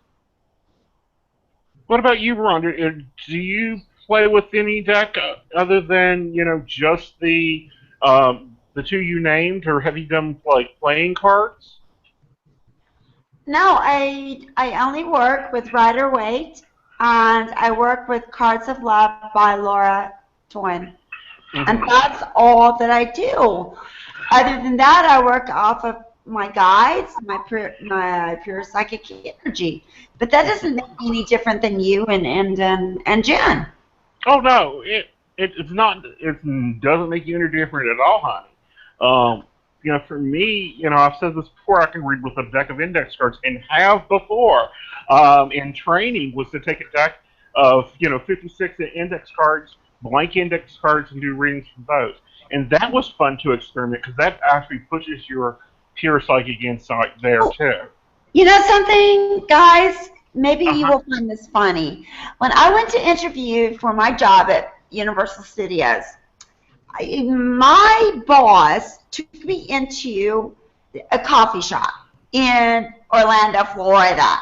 What about you, Rhonda? Do you play with any deck other than, just the 2 you named, or have you done like playing cards? No, I only work with Rider Waite, and I work with Cards of Love by Laura Twin. And that's all that I do. Other than that, I work off of my guides, my pure psychic energy. But that doesn't make me any different than you and Jen. Oh no, it's not. It doesn't make you any different at all, honey. For me, I've said this before. I can read with a deck of index cards, and have before. In training, was to take a deck of 56 index cards, blank index cards, and do readings from those. And that was fun to experiment because that actually pushes your pure psychic insight there too. You know something, guys? Maybe you will find this funny. When I went to interview for my job at Universal Studios, my boss took me into a coffee shop in Orlando, Florida.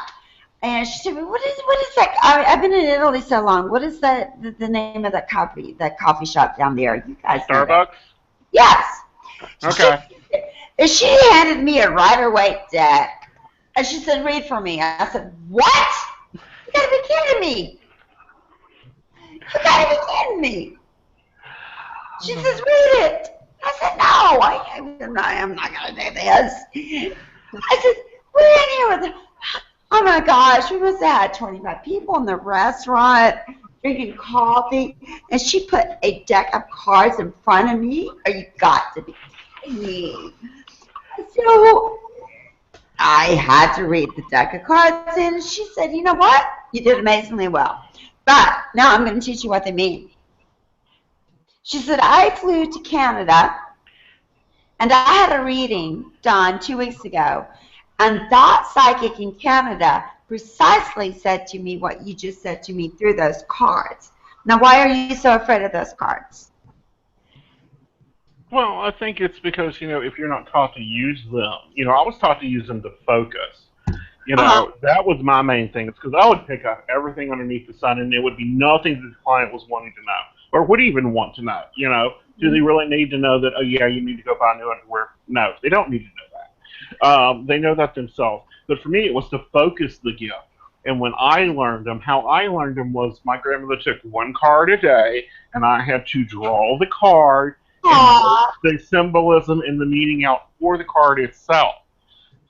And she said, what is that? I've been in Italy so long. What is the name of that coffee shop down there? You guys know Starbucks? that. Yes. Okay. She handed me a Rider-Waite deck. And she said, read for me. I said, what? You gotta be kidding me. You gotta be kidding me. She says, read it. I said, no, I'm not going to do this. I said, we're in here with, oh my gosh, we must have had 25 people in the restaurant drinking coffee. And she put a deck of cards in front of me. Are you got to be kidding me? So I had to read the deck of cards, and she said, you know what? You did amazingly well. But now I'm going to teach you what they mean. She said, I flew to Canada, and I had a reading done 2 weeks ago, and that psychic in Canada precisely said to me what you just said to me through those cards. Now, why are you so afraid of those cards? Well, I think it's because, if you're not taught to use them, I was taught to use them to focus. That was my main thing. It's because I would pick up everything underneath the sun, and it would be nothing that the client was wanting to know, or would even want to know. Do they really need to know that, oh, yeah, you need to go buy new underwear? No, they don't need to know that. They know that themselves. But for me, it was to focus the gift. And when I learned them, how I learned them was my grandmother took one card a day, and I had to draw the card, and the symbolism and the meaning out for the card itself.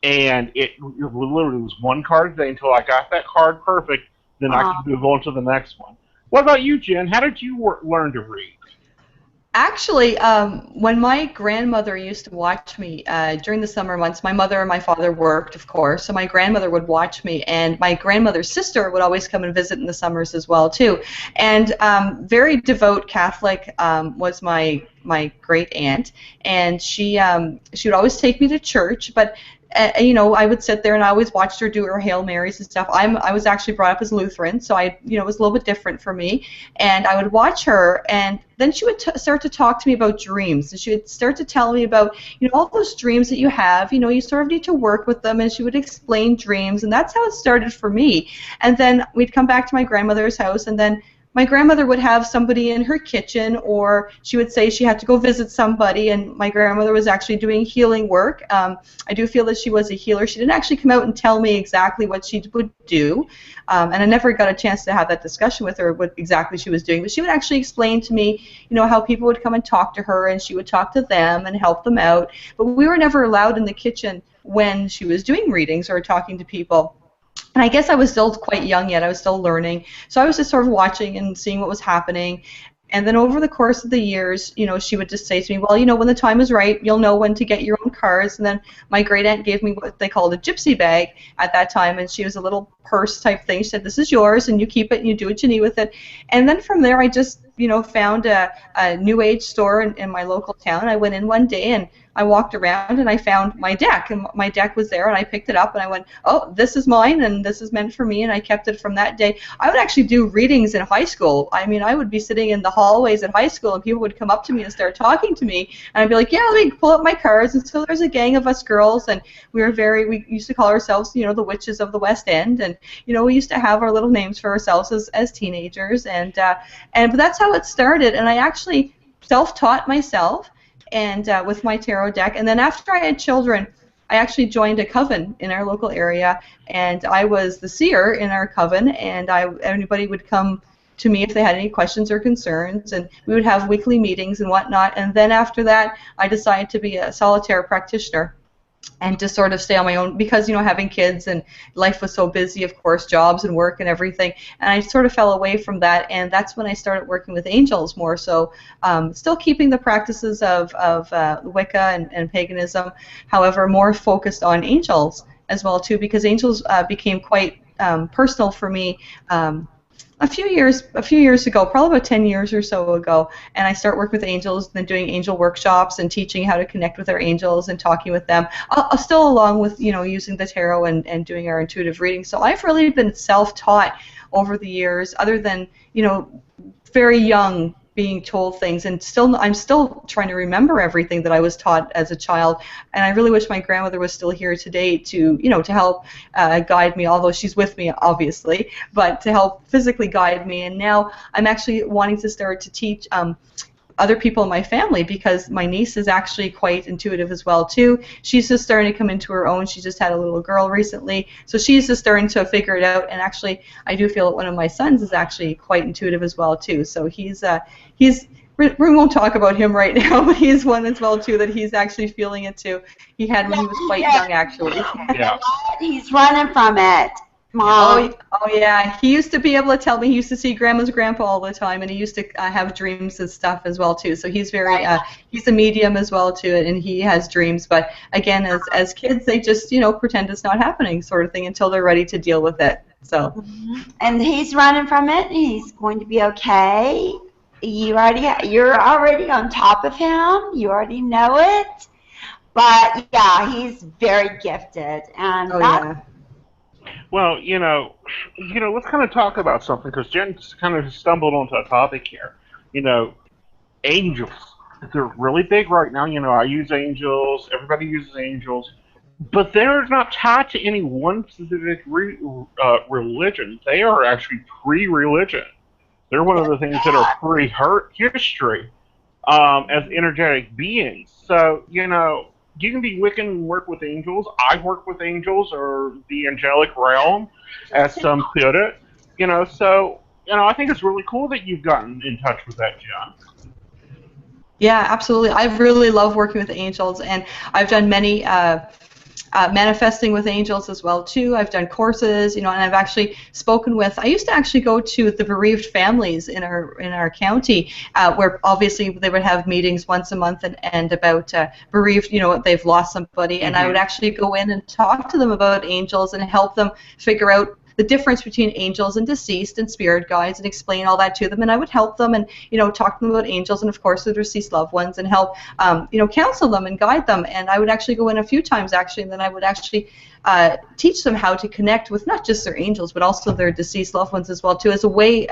And it literally was one card a day until I got that card perfect, then I could move on to the next one. What about you, Jen? How did you learn to read? Actually, when my grandmother used to watch me during the summer months, my mother and my father worked, of course, so my grandmother would watch me, and my grandmother's sister would always come and visit in the summers as well, too. And very devout Catholic was my great aunt, and she would always take me to church, but I would sit there and I always watched her do her Hail Marys and stuff. I was actually brought up as Lutheran, so it was a little bit different for me. And I would watch her, and then she would start to talk to me about dreams, and she would start to tell me about, all those dreams that you have. You sort of need to work with them, and she would explain dreams, and that's how it started for me. And then we'd come back to my grandmother's house, and then my grandmother would have somebody in her kitchen, or she would say she had to go visit somebody, and my grandmother was actually doing healing work. I do feel that she was a healer. She didn't actually come out and tell me exactly what she would do, and I never got a chance to have that discussion with her, what exactly she was doing, but she would actually explain to me, how people would come and talk to her, and she would talk to them and help them out, but we were never allowed in the kitchen when she was doing readings or talking to people. And I guess I was still quite young yet. I was still learning. So I was just sort of watching and seeing what was happening. And then over the course of the years, she would just say to me, well, when the time is right, you'll know when to get your own cards. And then my great aunt gave me what they called a gypsy bag at that time. And she was a little purse type thing. She said, this is yours, and you keep it, and you do what you need with it. And then from there, I just, found a New Age store in my local town. I went in one day, and I walked around, and I found my deck, and my deck was there, and I picked it up, and I went, oh, this is mine, and this is meant for me, and I kept it from that day. I would actually do readings in high school. I mean, I would be sitting in the hallways at high school, and people would come up to me and start talking to me, and I'd be like, yeah, let me pull up my cards. And so there's a gang of us girls, and we used to call ourselves, the witches of the West End, and, we used to have our little names for ourselves as teenagers, but that's how it started, and I actually self-taught myself, and with my tarot deck. And then after I had children, I actually joined a coven in our local area, and I was the seer in our coven, and anybody would come to me if they had any questions or concerns, and we would have weekly meetings and whatnot. And then after that, I decided to be a solitary practitioner and to sort of stay on my own because, having kids and life was so busy, of course, jobs and work and everything, and I sort of fell away from that, and that's when I started working with angels more so, still keeping the practices of Wicca and paganism, however, more focused on angels as well, too, because angels became quite personal for me a few years ago, probably about 10 years or so ago, and I start working with angels and then doing angel workshops and teaching how to connect with our angels and talking with them, still along with, using the tarot and doing our intuitive reading. So I've really been self-taught over the years, other than, very young, being told things, and I'm still trying to remember everything that I was taught as a child, and I really wish my grandmother was still here today to to help guide me, although she's with me obviously, but to help physically guide me. And now I'm actually wanting to start to teach other people in my family, because my niece is actually quite intuitive as well too. She's just starting to come into her own. She just had a little girl recently, so she's just starting to figure it out. And actually, I do feel that one of my sons is actually quite intuitive as well too. So he's we won't talk about him right now, but he's one as well too that he's actually feeling it too. He had when he was quite young, actually. Yeah. He's running from it. Mom. Oh yeah, he used to be able to tell me. He used to see Grandma's grandpa all the time, and he used to have dreams and stuff as well too. So he's very he's a medium as well too, and he has dreams. But again, as kids, they just pretend it's not happening, sort of thing, until they're ready to deal with it. So. And he's running from it. He's going to be okay. You're already on top of him. You already know it. But yeah, he's very gifted, and yeah. Well, let's kind of talk about something, because Jen kind of stumbled onto a topic here. Angels. They're really big right now. I use angels. Everybody uses angels. But they're not tied to any one specific religion. They are actually pre-religion. They're one of the things that are pre-history as energetic beings. So, you can be Wiccan and work with angels. I work with angels, or the angelic realm, as some put it. So, I think it's really cool that you've gotten in touch with that, Jen. Yeah, absolutely. I really love working with angels, and I've done many manifesting with angels as well too. I've done courses, and I've actually spoken with. I used to actually go to the bereaved families in our county, where obviously they would have meetings once a month and about bereaved, they've lost somebody, and I would actually go in and talk to them about angels and help them figure out the difference between angels and deceased and spirit guides, and explain all that to them. And I would help them and talk to them about angels and of course their deceased loved ones, and help counsel them and guide them. And I would actually go in a few times actually, and then I would actually teach them how to connect with not just their angels but also their deceased loved ones as well too, as a way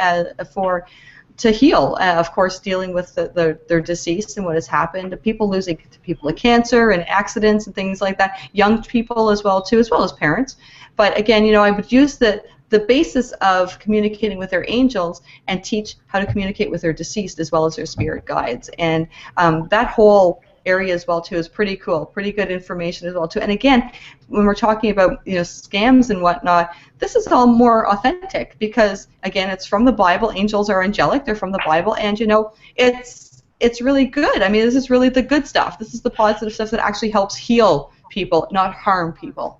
to heal, of course, dealing with their deceased and what has happened. People losing people to cancer and accidents and things like that. Young people as well too, as well as parents. But again, I would use the basis of communicating with their angels and teach how to communicate with their deceased as well as their spirit guides. And that whole area as well too is pretty cool, pretty good information as well too. And again, when we're talking about scams and whatnot, this is all more authentic because again, it's from the Bible. Angels are angelic; they're from the Bible, and it's really good. I mean, this is really the good stuff. This is the positive stuff that actually helps heal people, not harm people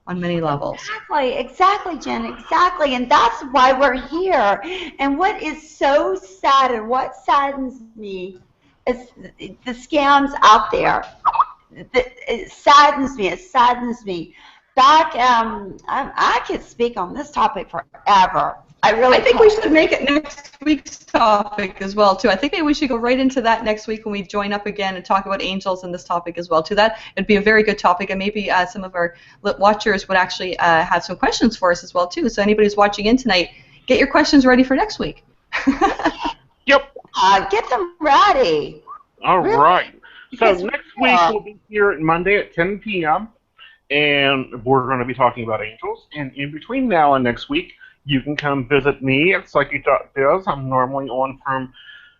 on many levels. Exactly, Jen, exactly. And that's why we're here. And what is so sad and what saddens me is the scams out there. It saddens me. Back, I could speak on this topic forever. I think we should make it next week's topic as well too. I think maybe we should go right into that next week when we join up again and talk about angels in this topic as well too. That would be a very good topic, and maybe some of our watchers would actually have some questions for us as well too. So anybody who's watching in tonight, get your questions ready for next week. Yep. Get them ready. All right. So next week we'll be here at Monday at 10 p.m. and we're going to be talking about angels. And in between now and next week, you can come visit me at Psychic.biz. I'm normally on from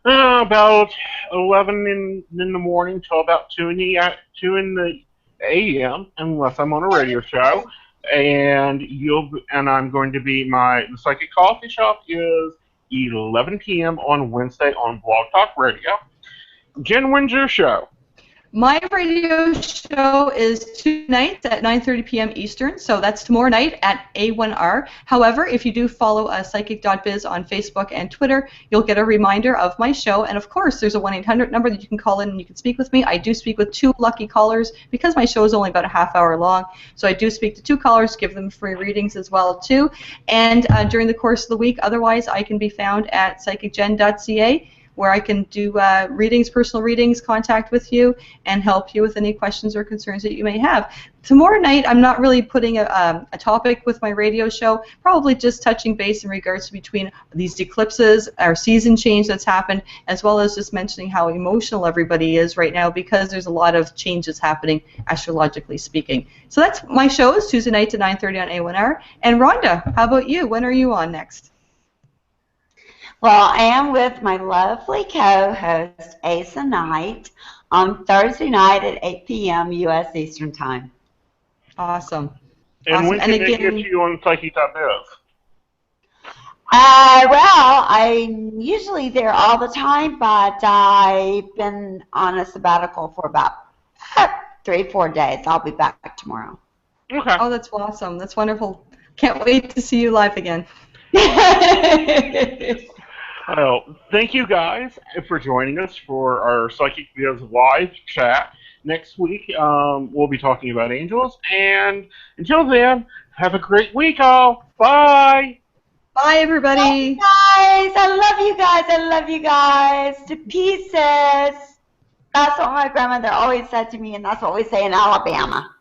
about 11 in the morning till about 2 in the a.m. unless I'm on a radio show. And I'm going to be the Psychic Coffee Shop is 11 p.m. on Wednesday on Blog Talk Radio. Jen, when's your show? My radio show is Tuesday nights at 9:30 p.m. Eastern, so that's tomorrow night at A1R. However, if you do follow Psychic.biz on Facebook and Twitter, you'll get a reminder of my show. And of course, there's a 1-800 number that you can call in and you can speak with me. I do speak with 2 lucky callers because my show is only about a half hour long. So I do speak to 2 callers, give them free readings as well too. And during the course of the week, otherwise, I can be found at psychicgen.ca, where I can do readings, personal readings, contact with you, and help you with any questions or concerns that you may have. Tomorrow night, I'm not really putting a topic with my radio show, probably just touching base in regards to between these eclipses, our season change that's happened, as well as just mentioning how emotional everybody is right now because there's a lot of changes happening, astrologically speaking. So that's my shows, Tuesday nights at 9:30 on A1R. And Rhonda, how about you? When are you on next? Well, I am with my lovely co-host, Aeson on Thursday night at 8 p.m. U.S. Eastern Time. Awesome. And awesome. when can they get you on Psychic.biz? Well, I'm usually there all the time, but I've been on a sabbatical for about 3-4 days. I'll be back tomorrow. Okay. Oh, that's awesome. That's wonderful. Can't wait to see you live again. Well, thank you guys for joining us for our Psychic.biz live chat. Next week, we'll be talking about angels. And until then, have a great week, all. Bye. Bye, everybody. Bye, guys. I love you guys. I love you guys to pieces. That's what my grandmother always said to me, and that's what we say in Alabama.